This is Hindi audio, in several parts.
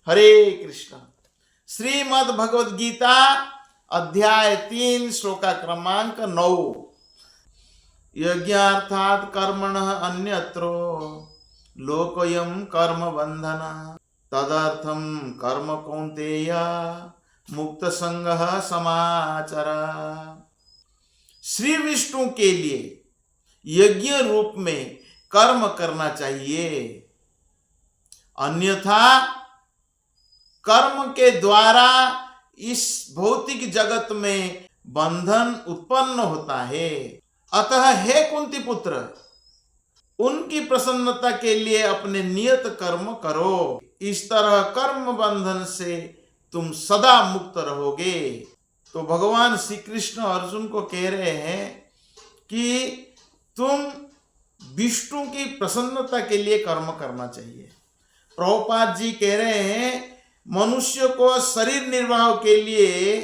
हरे कृष्ण। श्रीमद् भगवद गीता अध्याय 3 श्लोका क्रमांक 9। यज्ञार्थात् कर्मणः अन्यत्रो लोकोऽयं कर्म बंधन तदर्थं कर्म कौन्तेय मुक्त संगः समाचर। श्री विष्णु के लिए यज्ञ रूप में कर्म करना चाहिए, अन्यथा कर्म के द्वारा इस भौतिक जगत में बंधन उत्पन्न होता है। अतः हे कुंती पुत्र, उनकी प्रसन्नता के लिए अपने नियत कर्म करो। इस तरह कर्म बंधन से तुम सदा मुक्त रहोगे। तो भगवान श्री कृष्ण अर्जुन को कह रहे हैं कि तुम विष्णु की प्रसन्नता के लिए कर्म करना चाहिए। प्रभुपाद जी कह रहे हैं मनुष्य को शरीर निर्वाह के लिए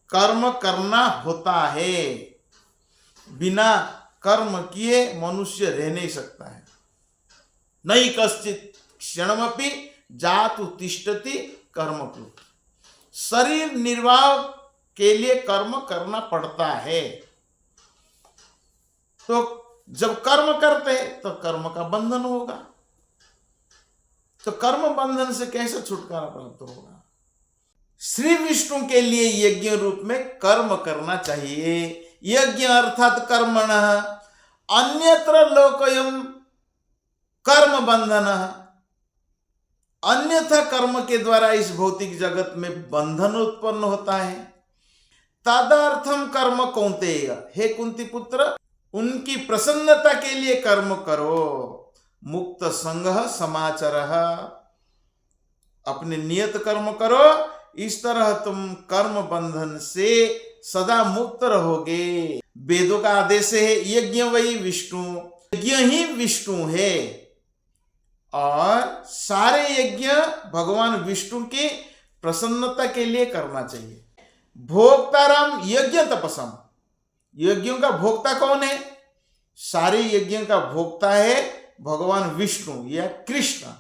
कर्म करना होता है। बिना कर्म किए मनुष्य रह नहीं सकता है। नहीं कश्चित क्षणमपि जातु तिष्ठति कर्मकृत। शरीर निर्वाह के लिए कर्म करना पड़ता है। तो जब कर्म करते हैं तो कर्म का बंधन होगा। तो कर्म बंधन से कैसे छुटकारा प्राप्त होगा? श्री विष्णु के लिए यज्ञ रूप में कर्म करना चाहिए। यज्ञ अर्थात कर्मणः अन्यत्र लोकोऽयं कर्म बंधनः। अन्यथा कर्म के द्वारा इस भौतिक जगत में बंधन उत्पन्न होता है। तदर्थम कर्म कौन्तेय, हे कुंती पुत्र, उनकी प्रसन्नता के लिए कर्म करो। मुक्त संगः समाचरः, अपने नियत कर्म करो। इस तरह तुम कर्म बंधन से सदा मुक्त रहोगे। वेदों का आदेश है यज्ञ वही विष्णु, यज्ञ ही विष्णु है। और सारे यज्ञ भगवान विष्णु की प्रसन्नता के लिए करना चाहिए। भोक्तारम यज्ञ तपसम, यज्ञों का भोक्ता कौन है? सारे यज्ञों का भोक्ता है भगवान विष्णु या कृष्ण।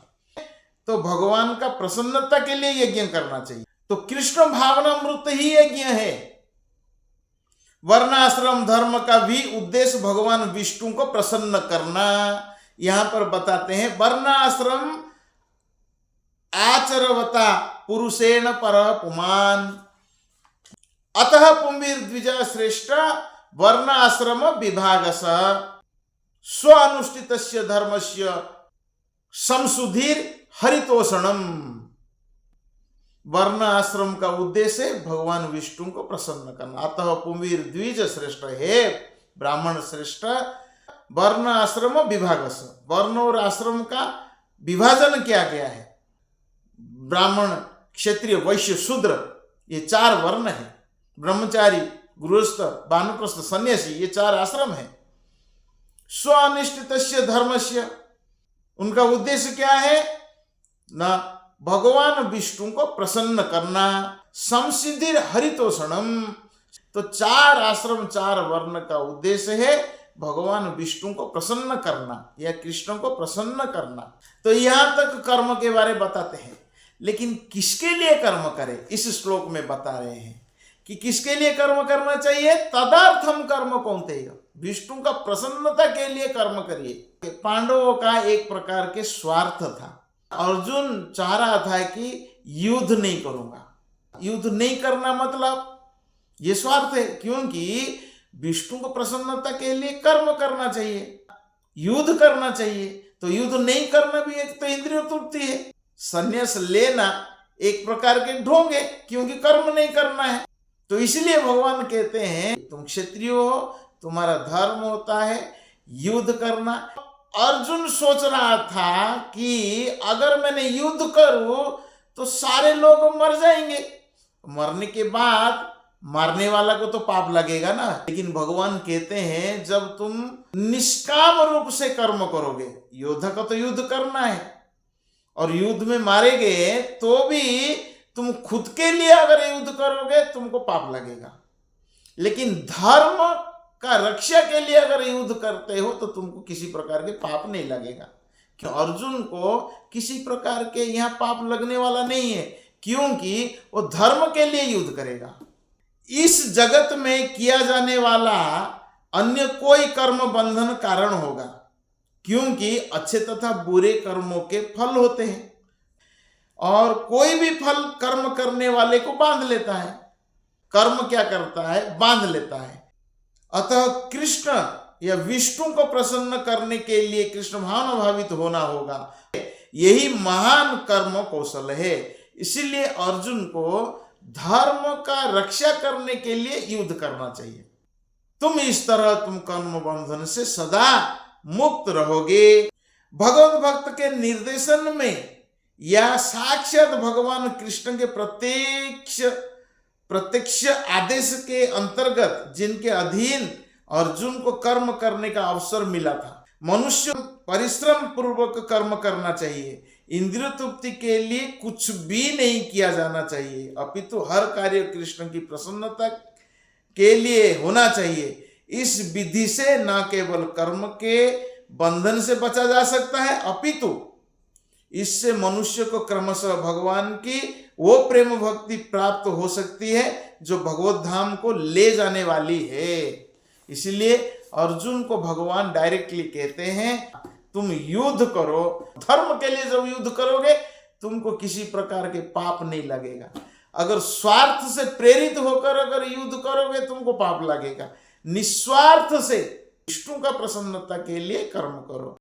तो भगवान का प्रसन्नता के लिए यज्ञ करना चाहिए। तो कृष्ण भावनामृत ही यज्ञ है। वर्णाश्रम धर्म का भी उद्देश्य भगवान विष्णु को प्रसन्न करना। यहां पर बताते हैं वर्णाश्रम आचरवता पुरुषेण पर पुमान अतः पुंभिर्द्विजा श्रेष्ठ वर्णाश्रम विभागस स्व अनुष्ठितस्य धर्मस्य संशुद्धिर हरितोषणम। वर्ण आश्रम का उद्देश्य है भगवान विष्णु को प्रसन्न करना। अतः पुंभिर द्विज श्रेष्ठ, है ब्राह्मण श्रेष्ठ, वर्ण आश्रम विभागस, वर्ण और आश्रम का विभाजन किया गया है। ब्राह्मण, क्षत्रिय, वैश्य, शूद्र, ये 4 वर्ण है। ब्रह्मचारी, गृहस्थ, वानप्रस्थ, सन्यासी, ये 4 आश्रम है। स्वनिष्ठितस्य धर्मस्य, उनका उद्देश्य क्या है? ना भगवान विष्णु को प्रसन्न करना। संसिद्धिर हरितोषणम, तो 4 आश्रम 4 वर्ण का उद्देश्य है भगवान विष्णु को प्रसन्न करना या कृष्ण को प्रसन्न करना। तो यहां तक कर्म के बारे बताते हैं, लेकिन किसके लिए कर्म करें इस श्लोक में बता रहे हैं कि किसके लिए कर्म करना चाहिए। तदर्थम कर्म कौन्तेय, विष्णु का प्रसन्नता के लिए कर्म करिए। पांडवों का एक प्रकार के स्वार्थ था। अर्जुन चाह रहा था कि युद्ध नहीं करूंगा। युद्ध नहीं करना मतलब ये स्वार्थ है, क्योंकि विष्णु को प्रसन्नता के लिए कर्म करना चाहिए, युद्ध करना चाहिए। तो युद्ध नहीं करना भी एक तो इंद्रिय तृप्ति है। संन्यास लेना एक प्रकार के ढोंग है, क्योंकि कर्म नहीं करना है। तो इसलिए भगवान कहते हैं तुम क्षत्रिय हो, तुम्हारा धर्म होता है युद्ध करना। अर्जुन सोच रहा था कि अगर मैंने युद्ध करूं तो सारे लोग मर जाएंगे, मरने के बाद मारने वाला को तो पाप लगेगा ना। लेकिन भगवान कहते हैं जब तुम निष्काम रूप से कर्म करोगे, योद्धा को तो युद्ध करना है, और युद्ध में मारे गए तो भी तुम खुद के लिए अगर युद्ध करोगे तुमको पाप लगेगा। लेकिन धर्म का रक्षा के लिए अगर युद्ध करते हो तो तुमको किसी प्रकार के पाप नहीं लगेगा, कि अर्जुन को किसी प्रकार के यहाँ पाप लगने वाला नहीं है, क्योंकि वो धर्म के लिए युद्ध करेगा। इस जगत में किया जाने वाला अन्य कोई कर्म बंधन कारण होगा, क्योंकि अच्छे तथा बुरे कर्मों के फल होते हैं और कोई भी फल कर्म करने वाले को बांध लेता है। कर्म क्या करता है? बांध लेता है। अतः कृष्ण या विष्णु को प्रसन्न करने के लिए कृष्ण भावनाभावित होना होगा। यही महान कर्म कौशल है। इसीलिए अर्जुन को धर्म का रक्षा करने के लिए युद्ध करना चाहिए। तुम इस तरह तुम कर्म बंधन से सदा मुक्त रहोगे। भगवत भक्त के निर्देशन में या साक्षात भगवान कृष्ण के प्रत्यक्ष आदेश के अंतर्गत जिनके अधीन अर्जुन को कर्म करने का अवसर मिला था, मनुष्य परिश्रम पूर्वक कर्म करना चाहिए। इंद्रिय तृप्ति के लिए कुछ भी नहीं किया जाना चाहिए, अपितु हर कार्य कृष्ण की प्रसन्नता के लिए होना चाहिए। इस विधि से न केवल कर्म के बंधन से बचा जा सकता है, अपितु इससे मनुष्य को क्रमशः भगवान की वो प्रेम भक्ति प्राप्त हो सकती है जो भगवत धाम को ले जाने वाली है। इसलिए अर्जुन को भगवान डायरेक्टली कहते हैं तुम युद्ध करो। धर्म के लिए जब युद्ध करोगे तुमको किसी प्रकार के पाप नहीं लगेगा। अगर स्वार्थ से प्रेरित होकर अगर युद्ध करोगे तुमको पाप लगेगा। निस्वार्थ से विष्णु का प्रसन्नता के लिए कर्म करो।